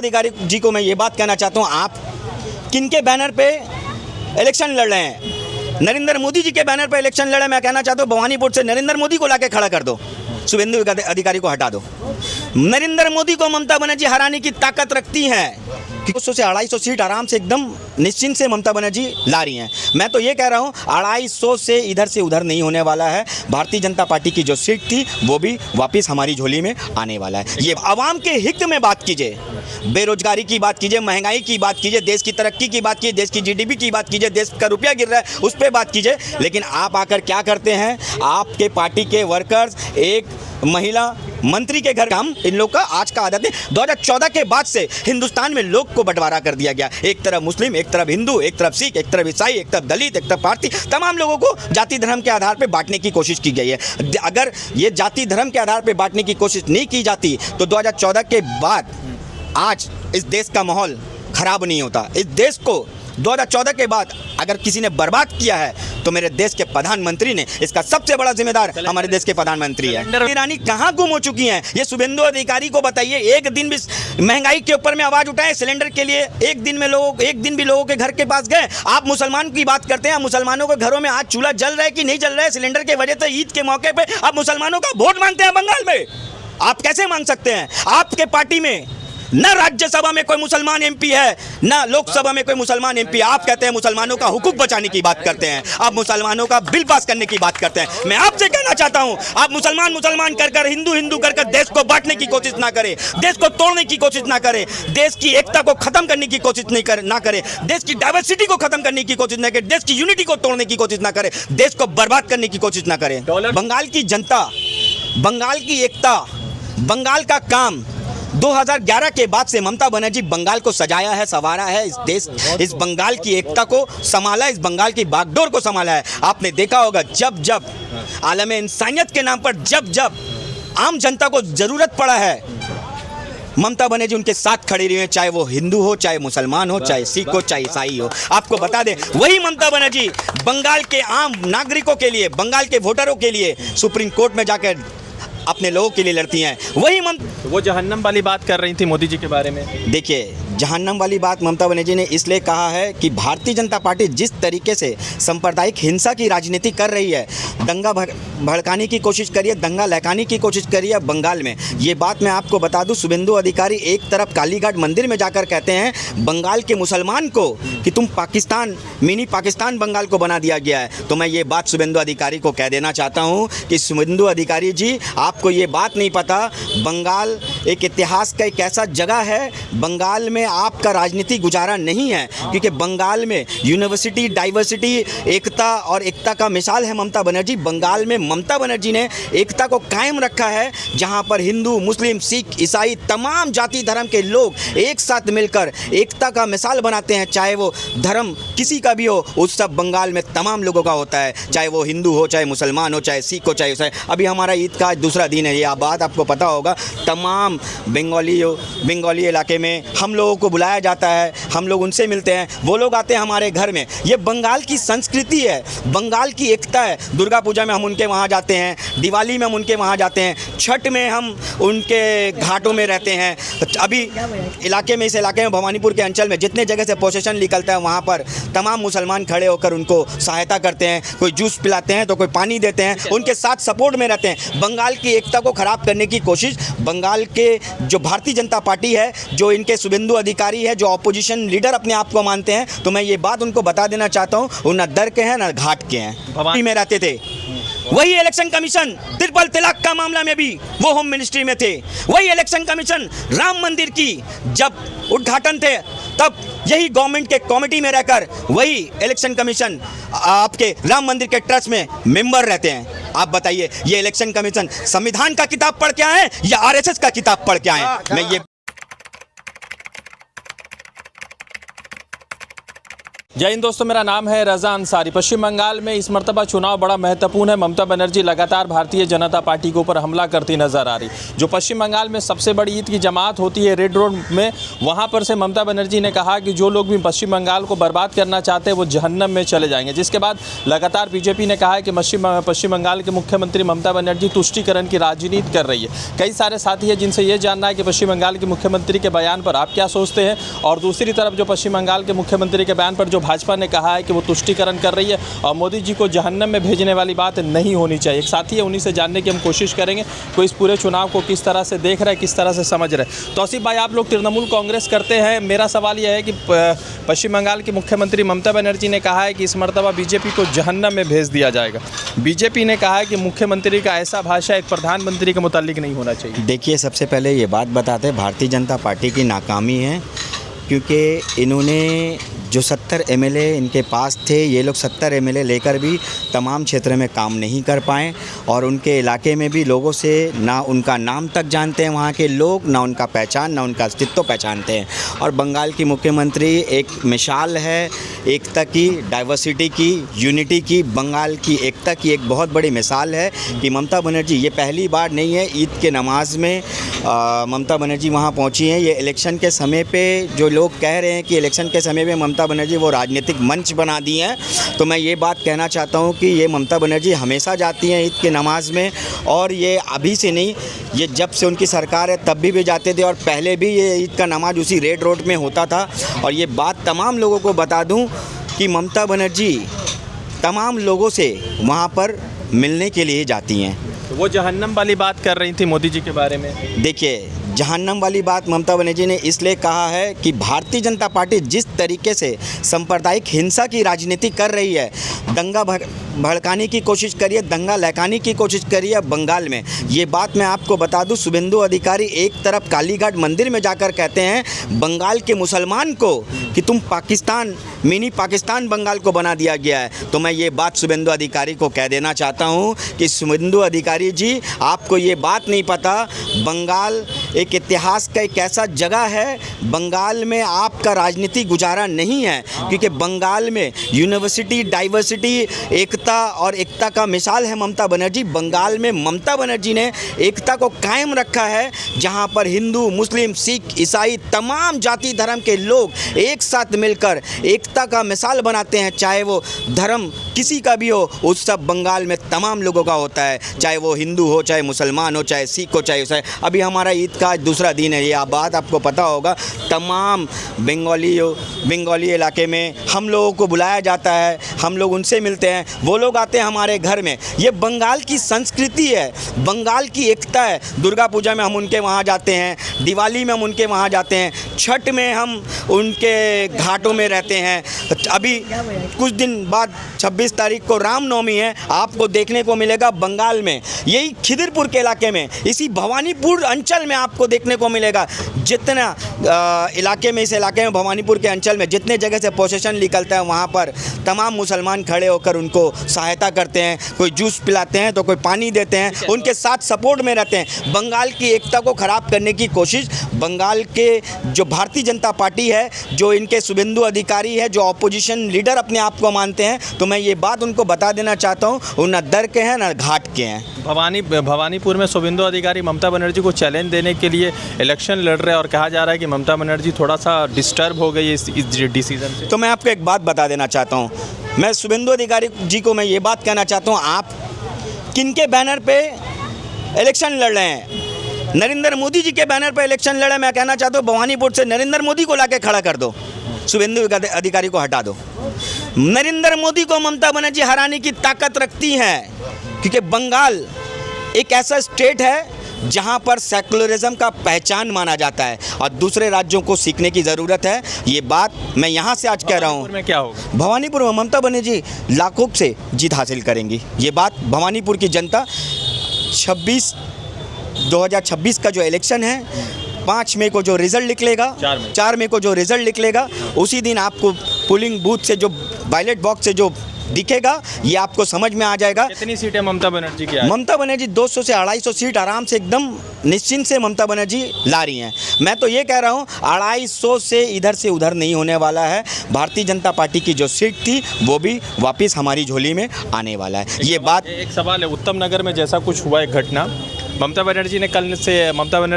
अधिकारी जी को मैं ये बात कहना चाहता हूँ, आप किनके बैनर पे इलेक्शन लड़ रहे हैं? नरेंद्र मोदी जी के बैनर पे इलेक्शन लड़े। मैं कहना चाहता हूँ भवानीपुर से नरेंद्र मोदी को लाके खड़ा कर दो, शुभेंदु अधिकारी को हटा दो। नरेंद्र मोदी को ममता बनर्जी हराने की ताकत रखती हैं। 200 से 250 सीट आराम से एकदम निश्चिंत से ममता बनर्जी ला रही हैं। मैं तो ये कह रहा हूँ 250 से इधर से उधर नहीं होने वाला है। भारतीय जनता पार्टी की जो सीट थी वो भी वापस हमारी झोली में आने वाला है। ये आवाम के हित में बात कीजिए, बेरोजगारी की बात कीजिए, महंगाई की बात कीजिए, देश की तरक्की की बात कीजिए, देश की जीडीपी की बात कीजिए, देश का रुपया गिर रहा है उस पर बात कीजिए। लेकिन आप आकर क्या करते हैं? आपके पार्टी के वर्कर्स, एक महिला मंत्री के घर काम इन लोग का आज का आदत है। 2014 के बाद से हिंदुस्तान में लोग को बंटवारा कर दिया गया। एक तरफ मुस्लिम, एक तरफ हिंदू, एक तरफ सिख, एक तरफ ईसाई, एक तरफ दलित, एक तरफ भारतीय, तमाम लोगों को जाति धर्म के आधार पर बांटने की कोशिश की गई है। अगर ये जाति धर्म के आधार पर बांटने की कोशिश नहीं की जाती तो 2014 के बाद आज इस देश का माहौल खराब नहीं होता। इस देश को 2014 के बाद अगर किसी ने बर्बाद किया है तो मेरे देश के प्रधानमंत्री ने, इसका सबसे बड़ा जिम्मेदार हमारे देश के प्रधानमंत्री है। ईरानी कहाँ गुम हो चुकी हैं? ये शुभेंदु अधिकारी को बताइए। एक दिन भी महंगाई के ऊपर में आवाज उठाए सिलेंडर के लिए, एक दिन भी लोगों के घर के पास गए? आप मुसलमान की बात करते हैं, मुसलमानों के घरों में आज चूल्हा जल रहा है कि नहीं जल रहा है? सिलेंडर के वजह से ईद के मौके पर आप मुसलमानों का वोट मांगते हैं बंगाल में। आप कैसे मांग सकते हैं? आपके पार्टी में न राज्यसभा में कोई मुसलमान एमपी है, न लोकसभा में कोई मुसलमान एमपी। आप कहते हैं मुसलमानों का हुकूक बचाने की बात करते हैं, आप मुसलमानों का बिल पास करने की बात करते हैं। मैं आपसे कहना चाहता हूं, आप मुसलमान कर हिंदू कर देश को बांटने की कोशिश ना करें, देश को तोड़ने की कोशिश ना करें, देश की एकता को खत्म करने की कोशिश ना करें, देश की डाइवर्सिटी को खत्म करने की कोशिश ना करें, देश की यूनिटी को तोड़ने की कोशिश ना करें, देश को बर्बाद करने की कोशिश ना करें। बंगाल की जनता, बंगाल की एकता, बंगाल का काम 2011 के बाद से ममता बनर्जी बंगाल को सजाया है, संवारा है, इस बंगाल की एकता को संभाला, इस बंगाल की बागडोर को संभाला है। आपने देखा होगा जब आलम इंसानियत के नाम पर जब आम जनता को जरूरत पड़ा है, ममता बनर्जी उनके साथ खड़ी रही है, चाहे वो हिंदू हो, चाहे मुसलमान हो, चाहे सिख हो, चाहे ईसाई हो। आपको बता दें वही ममता बनर्जी बंगाल के आम नागरिकों के लिए, बंगाल के वोटरों के लिए सुप्रीम कोर्ट में जाकर अपने लोगों के लिए लड़ती हैं। वही वो जहन्नम वाली बात कर रही थी मोदी जी के बारे में। देखिए, जहन्नम वाली बात ममता बनर्जी ने इसलिए कहा है कि भारतीय जनता पार्टी जिस तरीके से सांप्रदायिक हिंसा की राजनीति कर रही है, दंगा भड़काने की कोशिश करिए, दंगा लहकाने की कोशिश करिए बंगाल में। ये बात मैं आपको बता दूं, शुभेंदु अधिकारी एक तरफ कालीघाट मंदिर में जाकर कहते हैं बंगाल के मुसलमान को कि तुम पाकिस्तान, मिनी पाकिस्तान बंगाल को बना दिया गया है। तो मैं ये बात शुभेंदु अधिकारी को कह देना चाहता हूँ कि शुभेंदु अधिकारी जी, आपको ये बात नहीं पता, बंगाल एक इतिहास का एक ऐसा जगह है, बंगाल में आपका राजनीति गुजारा नहीं है, क्योंकि बंगाल में यूनिवर्सिटी, डाइवर्सिटी, एकता का मिसाल है ममता बनर्जी। बंगाल में ममता बनर्जी ने एकता को कायम रखा है, जहां पर हिंदू, मुस्लिम, सिख, ईसाई, तमाम जाति धर्म के लोग एक साथ मिलकर एकता का मिसाल बनाते हैं। चाहे वो धर्म किसी का भी हो, उत्सव बंगाल में तमाम लोगों का होता है, चाहे वो हिंदू हो, चाहे मुसलमान हो, चाहे सिख हो, चाहे ईसाई। अभी हमारा ईद का दूसरा दिन है, ये बात आपको पता होगा। तमाम बंगाली इलाके में हम लोगों को बुलाया जाता है, हम लोग उनसे मिलते हैं, वो लोग आते हैं हमारे घर में। ये बंगाल की संस्कृति है, बंगाल की एकता है। दुर्गा पूजा में हम उनके वहाँ जाते हैं, दिवाली में हम उनके वहाँ जाते हैं, छठ में हम उनके घाटों में रहते हैं। अभी इलाके में, इस इलाके में, भवानीपुर के अंचल में जितने जगह से प्रोसेशन निकलता है वहाँ पर तमाम मुसलमान खड़े होकर उनको सहायता करते हैं, कोई जूस पिलाते हैं तो कोई पानी देते हैं, उनके साथ सपोर्ट में रहते हैं। बंगाल की एकता को खराब करने की कोशिश बंगाल के जो भारतीय जनता पार्टी है, जो इनके शुभेंदु अधिकारी है, जो ऑपोजिशन लीडर अपने आप को मानते हैं, तो मैं ये बात उनको बता देना चाहता हूँ, वो न दर के हैं न घाट के हैं। भवानी में रहते थे, वही इलेक्शन कमीशन ट्रिपल तलाक का मामला में भी वो होम मिनिस्ट्री में थे, वही इलेक्शन कमीशन राम मंदिर की जब उद्घाटन थे तब यही गवर्नमेंट के कमेटी में रहकर वही इलेक्शन कमीशन आपके राम मंदिर के ट्रस्ट में मेंबर रहते हैं। आप बताइए, ये इलेक्शन कमीशन संविधान का किताब पढ़ के आए या आरएसएस का किताब पढ़ के आए? मैं ये जय हिंद दोस्तों, मेरा नाम है रज़ा अंसारी। पश्चिम बंगाल में इस मरतबा चुनाव बड़ा महत्वपूर्ण है। ममता बनर्जी लगातार भारतीय जनता पार्टी के ऊपर हमला करती नजर आ रही। जो पश्चिम बंगाल में सबसे बड़ी ईद की जमात होती है रेड रोड में, वहाँ पर से ममता बनर्जी ने कहा कि जो लोग भी पश्चिम बंगाल को बर्बाद करना चाहते हैं वो जहन्नम में चले जाएंगे। जिसके बाद लगातार बीजेपी ने कहा है कि पश्चिम बंगाल के मुख्यमंत्री ममता बनर्जी तुष्टीकरण की राजनीति कर रही है। कई सारे साथी हैं जिनसे ये जानना है कि पश्चिम बंगाल के मुख्यमंत्री के बयान पर आप क्या सोचते हैं, और दूसरी तरफ जो पश्चिम बंगाल के मुख्यमंत्री के बयान पर जो भाजपा ने कहा है कि वो तुष्टीकरण कर रही है और मोदी जी को जहन्नम में भेजने वाली बात नहीं होनी चाहिए। एक साथी है, उन्हीं से जानने की हम कोशिश करेंगे कोई इस पूरे चुनाव को किस तरह से देख रहा है, किस तरह से समझ रहे हैं। तौसीफ भाई, आप लोग तृणमूल कांग्रेस करते हैं, मेरा सवाल यह है कि पश्चिम बंगाल की मुख्यमंत्री ममता बनर्जी ने कहा है कि इस मरतबा बीजेपी को जहन्नम में भेज दिया जाएगा। बीजेपी ने कहा है कि मुख्यमंत्री का ऐसा भाषा एक प्रधानमंत्री के मुतालिक नहीं होना चाहिए। देखिए, सबसे पहले ये बात बताते हैं, भारतीय जनता पार्टी की नाकामी है, क्योंकि इन्होंने जो 70 एमएलए इनके पास थे, ये लोग 70 एमएलए लेकर भी तमाम क्षेत्र में काम नहीं कर पाए, और उनके इलाके में भी लोगों से ना उनका नाम तक जानते हैं वहाँ के लोग, ना उनका पहचान, ना उनका अस्तित्व पहचानते हैं। और बंगाल की मुख्यमंत्री एक मिसाल है एकता की, डाइवर्सिटी की, यूनिटी की, बंगाल की एकता की एक बहुत बड़ी मिसाल है कि ममता बनर्जी, ये पहली बार नहीं है, ईद के नमाज में ममता बनर्जी वहाँ पहुँची हैं। ये इलेक्शन के समय पे जो लोग कह रहे हैं कि इलेक्शन के समय पे ममता बनर्जी वो राजनीतिक मंच बना दी हैं, तो मैं ये बात कहना चाहता हूँ कि ये ममता बनर्जी हमेशा जाती हैं ईद के नमाज में, और ये अभी से नहीं, ये जब से उनकी सरकार है तब भी जाते थे, और पहले भी ये ईद का नमाज उसी रेड रोड में होता था। और ये बात तमाम लोगों को बता दूँ कि ममता बनर्जी तमाम लोगों से वहाँ पर मिलने के लिए जाती हैं। तो वो जहन्नम वाली बात कर रही थी मोदी जी के बारे में। देखिए, जहन्नम वाली बात ममता बनर्जी ने इसलिए कहा है कि भारतीय जनता पार्टी जिस तरीके से सांप्रदायिक हिंसा की राजनीति कर रही है, दंगा भड़काने की कोशिश करी है, दंगा लहकाने की कोशिश करी है बंगाल में। ये बात मैं आपको बता दूं, शुभेंदु अधिकारी एक तरफ कालीघाट मंदिर में जाकर कहते हैं बंगाल के मुसलमान को कि तुम पाकिस्तान, मिनी पाकिस्तान बंगाल को बना दिया गया है। तो मैं ये बात शुभेंदु अधिकारी को कह देना चाहता हूँ कि शुभेंदु अधिकारी जी, आपको ये बात नहीं पता, बंगाल एक इतिहास का एक ऐसा जगह है, बंगाल में आपका राजनीतिक गुजारा नहीं है, क्योंकि बंगाल में यूनिवर्सिटी, डाइवर्सिटी, एकता और एकता का मिसाल है ममता बनर्जी। बंगाल में ममता बनर्जी ने एकता को कायम रखा है, जहां पर हिंदू, मुस्लिम, सिख, ईसाई, तमाम जाति धर्म के लोग एक साथ मिलकर एकता का मिसाल बनाते हैं। चाहे वो धर्म किसी का भी हो, उत्सव बंगाल में तमाम लोगों का होता है, चाहे वो हिंदू हो, चाहे मुसलमान हो, चाहे सिख हो, चाहे ईसाई। अभी हमारा ईद का आज दूसरा दिन है, ये बात आपको पता होगा। तमाम बंगाली इलाके में हम लोगों को बुलाया जाता है, हम लोग उनसे मिलते हैं, वो लोग आते हैं हमारे घर में। ये बंगाल की संस्कृति है, बंगाल की एकता है। दुर्गा पूजा में हम उनके वहाँ जाते हैं, दिवाली में हम उनके वहाँ जाते हैं, छठ में हम उनके घाटों में रहते हैं। अभी कुछ दिन बाद 26 तारीख को रामनवमी है, आपको देखने को मिलेगा बंगाल में, यही खिदिरपुर के इलाके में, इसी भवानीपुर अंचल में आपको देखने को मिलेगा। जितना इलाके में, इस इलाके में, भवानीपुर के अंचल में जितने जगह से प्रोसेशन निकलता है, वहाँ पर तमाम मुसलमान खड़े होकर उनको सहायता करते हैं, कोई जूस पिलाते हैं तो कोई पानी देते हैं, उनके साथ सपोर्ट में रहते हैं। बंगाल की एकता को ख़राब करने की कोशिश बंगाल के जो भारतीय जनता पार्टी है, जो इनके शुभेंदु अधिकारी है, जो ऑपोजिशन लीडर अपने आप को मानते हैं, तो मैं ये बात उनको बता देना चाहता हूँ, वो ना दर के हैं ना घाट के हैं। भवानीपुर में शुभेंदु अधिकारी ममता बनर्जी को चैलेंज देने के लिए इलेक्शन लड़ रहे हैं, और कहा जा रहा है कि ममता बनर्जी थोड़ा सा डिस्टर्ब हो गई इस डिसीजन से। तो मैं आपको एक बात बता देना चाहता हूँ, मैं शुभेंदु अधिकारी जी को मैं ये बात कहना चाहता हूँ, आप किनके बैनर पे इलेक्शन लड़ रहे हैं? नरेंद्र मोदी जी के बैनर पे इलेक्शन लड़े। मैं कहना चाहता हूँ भवानीपुर से नरेंद्र मोदी को लाके खड़ा कर दो, शुभेंदु अधिकारी को हटा दो। नरेंद्र मोदी को ममता बनर्जी हराने की ताकत रखती हैं, क्योंकि बंगाल एक ऐसा स्टेट है जहां पर सेकुलरिज्म का पहचान माना जाता है, और दूसरे राज्यों को सीखने की ज़रूरत है। ये बात मैं यहां से आज कह रहा हूं। में क्या होगा? भवानीपुर में ममता बनर्जी लाखों से जीत हासिल करेंगी। ये बात भवानीपुर की जनता 2026 का जो इलेक्शन है, 5 मई को जो रिज़ल्ट निकलेगा, 4 मई को जो रिज़ल्ट निकलेगा, उसी दिन आपको पोलिंग बूथ से, जो बैलेट बॉक्स से जो दिखेगा, ये आपको समझ में आ जाएगा। कितनी सीटें ममता बनर्जी की? ममता बनर्जी 200 से 250 सीट आराम से एकदम निश्चिंत से ममता बनर्जी ला रही हैं। मैं तो ये कह रहा हूँ 250 से इधर से उधर नहीं होने वाला है। भारतीय जनता पार्टी की जो सीट थी वो भी वापस हमारी झोली में आने वाला है। ये बात एक सवाल है, उत्तम नगर में जैसा कुछ हुआ एक घटना, ममता बनर्जी ने कल से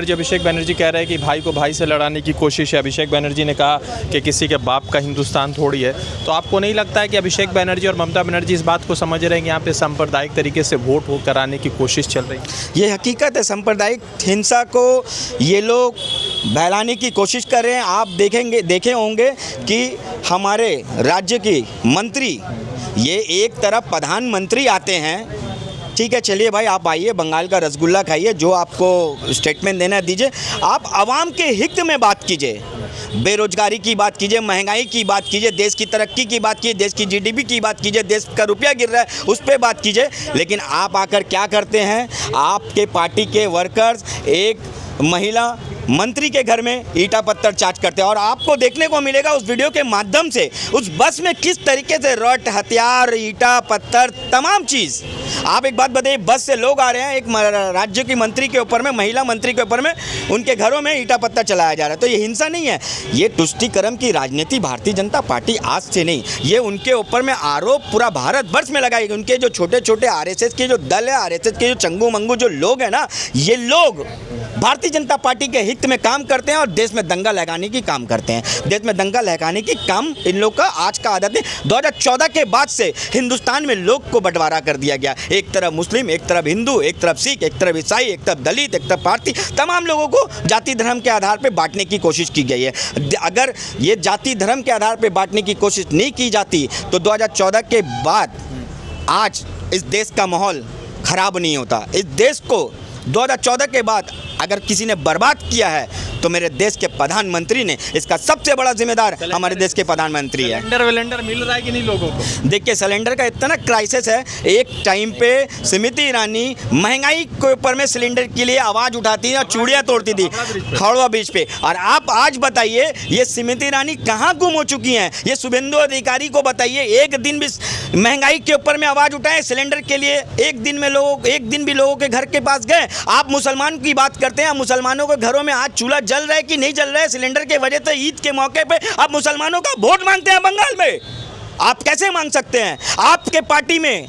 अभिषेक बनर्जी कह रहे हैं कि भाई को भाई से लड़ाने की कोशिश है। अभिषेक बनर्जी ने कहा कि किसी के बाप का हिंदुस्तान थोड़ी है। तो आपको नहीं लगता है कि अभिषेक बनर्जी और ममता बनर्जी इस बात को समझ रहे हैं कि यहाँ पे सांप्रदायिक तरीके से वोट कराने की कोशिश चल रही है? ये हकीकत है, सांप्रदायिक हिंसा को ये लोग बहलाने की कोशिश कर रहे हैं। आप देखे होंगे कि हमारे राज्य की मंत्री, ये एक तरफ प्रधानमंत्री आते हैं, ठीक है चलिए भाई आप आइए बंगाल का रसगुल्ला खाइए, जो आपको स्टेटमेंट देना है दीजिए, आप आवाम के हित में बात कीजिए, बेरोजगारी की बात कीजिए, महंगाई की बात कीजिए, देश की तरक्की की बात कीजिए, देश की जीडीपी की बात कीजिए, देश का रुपया गिर रहा है उस पर बात कीजिए। लेकिन आप आकर क्या करते हैं, आपके पार्टी के वर्कर्स एक महिला मंत्री के घर में ईटा पत्थर चार्ज करते हैं। और आपको देखने को मिलेगा उस वीडियो के माध्यम से उस बस में किस तरीके से रॉड, हथियार, ईटा पत्थर, तमाम चीज़। आप एक बात बताइए, बस से लोग आ रहे हैं, एक राज्य की मंत्री के ऊपर में, महिला मंत्री के ऊपर में, उनके घरों में ईटा पत्थर चलाया जा रहा है। तो ये हिंसा नहीं है, ये तुष्टीकरण की राजनीति भारतीय जनता पार्टी आज से नहीं, ये उनके ऊपर में आरोप पूरा भारतवर्ष में लगाई गई। उनके जो छोटे छोटे आरएसएस के जो दल है, आरएसएस के जो चंगू मंगू जो लोग हैं ना, ये लोग भारतीय जनता पार्टी के हित में काम करते हैं और देश में दंगा लगाने की काम करते हैं। देश में दंगा लगाने की काम इन लोग का आज का आदत है। 2014 के बाद से हिंदुस्तान में लोग को बंटवारा कर दिया गया, एक तरफ मुस्लिम, एक तरफ हिंदू, एक तरफ सिख, एक तरफ ईसाई, एक तरफ दलित, एक तरफ भारतीय, तमाम लोगों को जाति धर्म के आधार पर बांटने की कोशिश की गई है। अगर ये जाति धर्म के आधार पर बांटने की कोशिश नहीं की जाती तो 2014 के बाद आज इस देश का माहौल खराब नहीं होता। इस देश को 2014 के बाद अगर किसी ने बर्बाद किया है तो मेरे देश के प्रधानमंत्री ने, इसका सबसे बड़ा जिम्मेदार हमारे देश के प्रधानमंत्री है। सिलेंडर मिल रहा है कि नहीं लोगों को? देखिए सिलेंडर का इतना क्राइसिस है, एक टाइम पे स्मृति ईरानी महंगाई के ऊपर में सिलेंडर के लिए आवाज़ उठाती थी और चूड़ियाँ तोड़ती थी हावड़ा ब्रिज पे। और आप आज बताइए ये स्मृति ईरानी कहाँ गुम हो चुकी हैं? ये शुभेंदु अधिकारी को बताइए, एक दिन भी महंगाई के ऊपर में आवाज़ उठाए सिलेंडर के लिए, एक दिन भी लोगों के घर के पास गए? आप मुसलमान की बात करते हैं, मुसलमानों के घरों में आज चूल्हा जल रहा है कि नहीं जल रहा है? सिलेंडर के वजह से ईद के मौके पे आप मुसलमानों का वोट मांगते हैं बंगाल में। आप कैसे मांग सकते हैं? आपके पार्टी में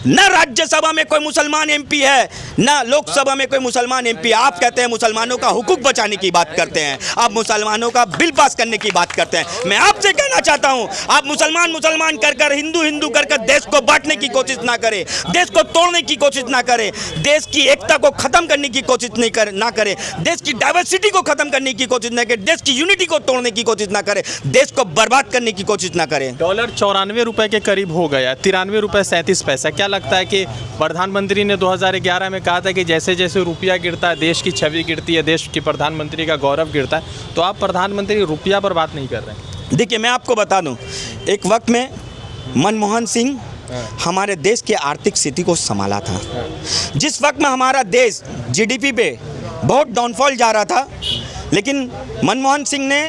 न राज्यसभा में कोई मुसलमान एमपी है, न लोकसभा में कोई मुसलमान एमपी। आप कहते हैं मुसलमानों का हुकूक बचाने की बात करते हैं, आप मुसलमानों का बिल पास करने की बात करते हैं। मैं आपसे कहना चाहता हूं, आप मुसलमान कर हिंदू कर देश को बांटने की कोशिश ना करें, देश को तोड़ने की कोशिश ना करें, देश की एकता को खत्म करने की कोशिश ना करें, देश की डाइवर्सिटी को खत्म करने की कोशिश ना करें, देश की यूनिटी को तोड़ने की कोशिश ना करें, देश को बर्बाद करने की कोशिश ना करें। डॉलर 94 रुपए के करीब हो गया, 93 रुपए 37 पैसा। क्या लगता है कि प्रधानमंत्री ने 2011 में कहा था कि जैसे जैसे रुपया गिरता है देश की छवि गिरती है, देश की प्रधानमंत्री का गौरव गिरता है, तो आप प्रधानमंत्री रुपया पर बात नहीं कर रहे हैं? देखिए मैं आपको बता दूं, एक वक्त में मनमोहन सिंह हमारे देश की आर्थिक स्थिति को संभाला था। जिस वक्त में हमारा देश जीडीपी पे बहुत डाउनफॉल जा रहा था, लेकिन मनमोहन सिंह ने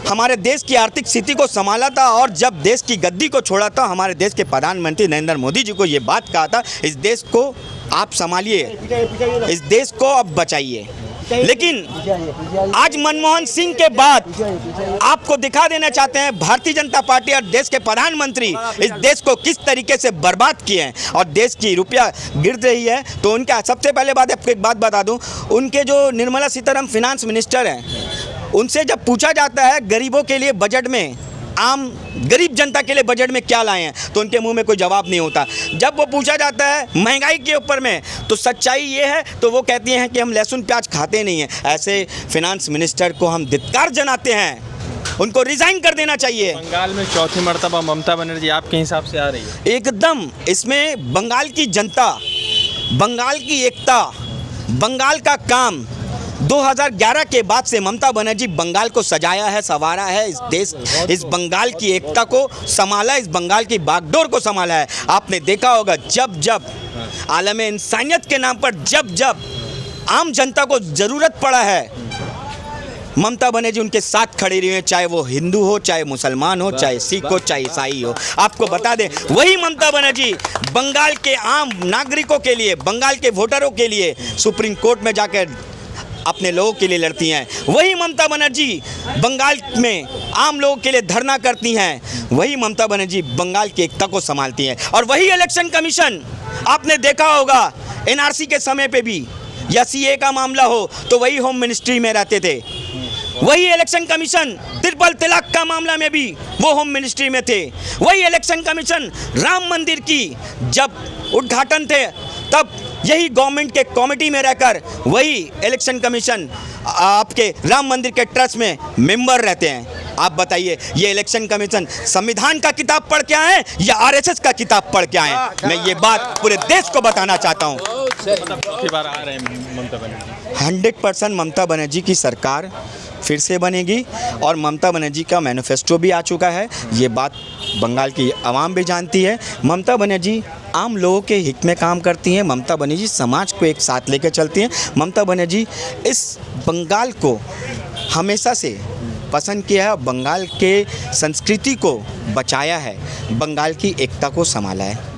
हमारे देश की आर्थिक स्थिति को संभाला था। और जब देश की गद्दी को छोड़ा था, हमारे देश के प्रधानमंत्री नरेंद्र मोदी जी को ये बात कहा था, इस देश को आप संभालिए, इस देश को अब बचाइए। लेकिन आज मनमोहन सिंह के बाद आपको दिखा देना चाहते हैं भारतीय जनता पार्टी और देश के प्रधानमंत्री इस देश को किस तरीके से बर्बाद किए हैं और देश की रुपया गिर रही है। तो उनका सबसे पहले बात आपको एक बात बता दूं, उनके जो निर्मला सीतारमण फिनांस मिनिस्टर हैं, उनसे जब पूछा जाता है गरीबों के लिए बजट में, आम गरीब जनता के लिए बजट में क्या लाए हैं, तो उनके मुंह में कोई जवाब नहीं होता। जब वो पूछा जाता है महंगाई के ऊपर में, तो सच्चाई ये है तो वो कहती हैं कि हम लहसुन प्याज खाते नहीं हैं। ऐसे फिनांस मिनिस्टर को हम धिक्कार जनाते हैं, उनको रिजाइन कर देना चाहिए। बंगाल में चौथी मर्तबा ममता बनर्जी आपके हिसाब से आ रही है? एकदम, इसमें बंगाल की जनता, बंगाल की एकता, बंगाल का काम 2011 के बाद से ममता बनर्जी बंगाल को सजाया है, संवारा है, इस देश, इस बंगाल की एकता को संभाला, इस बंगाल की बागडोर को संभाला है। आपने देखा होगा जब जब आलमे इंसानियत के नाम पर जब जब आम जनता को ज़रूरत पड़ा है, ममता बनर्जी उनके साथ खड़ी रही है, चाहे वो हिंदू हो, चाहे मुसलमान हो, चाहे सिख हो, चाहे ईसाई हो। आपको बता दें, वही ममता बनर्जी बंगाल के आम नागरिकों के लिए, बंगाल के वोटरों के लिए सुप्रीम कोर्ट में जाकर अपने लोगों के लिए लड़ती हैं। वही ममता बनर्जी बंगाल में आम लोगों के लिए धरना करती हैं। वही ममता बनर्जी बंगाल की एकता को संभालती हैं। और वही इलेक्शन कमीशन, आपने देखा होगा एनआरसी के समय पे भी, या सीए का मामला हो तो वही होम मिनिस्ट्री में रहते थे। वही इलेक्शन कमीशन ट्रिपल तलाक का मामला में भी वो होम मिनिस्ट्री में थे। वही इलेक्शन कमीशन राम मंदिर की जब उद्घाटन थे तब यही गवर्नमेंट के कमेटी में रहकर वही इलेक्शन कमीशन आपके राम मंदिर के ट्रस्ट में मेंबर रहते हैं। आप बताइए, ये इलेक्शन कमीशन संविधान का किताब पढ़ के आए या आरएसएस का किताब पढ़ के आए? मैं ये बात पूरे देश को बताना चाहता हूँ। चौथी बार आ रहे हैं ममता बनर्जी। 100% ममता बनर्जी की सरकार फिर से बनेगी और ममता बनर्जी का मैनिफेस्टो भी आ चुका है। ये बात बंगाल की आवाम भी जानती है। ममता बनर्जी आम लोगों के हित में काम करती हैं। ममता बनर्जी समाज को एक साथ लेकर चलती हैं। ममता बनर्जी इस बंगाल को हमेशा से पसंद किया है, बंगाल के संस्कृति को बचाया है, बंगाल की एकता को संभाला है।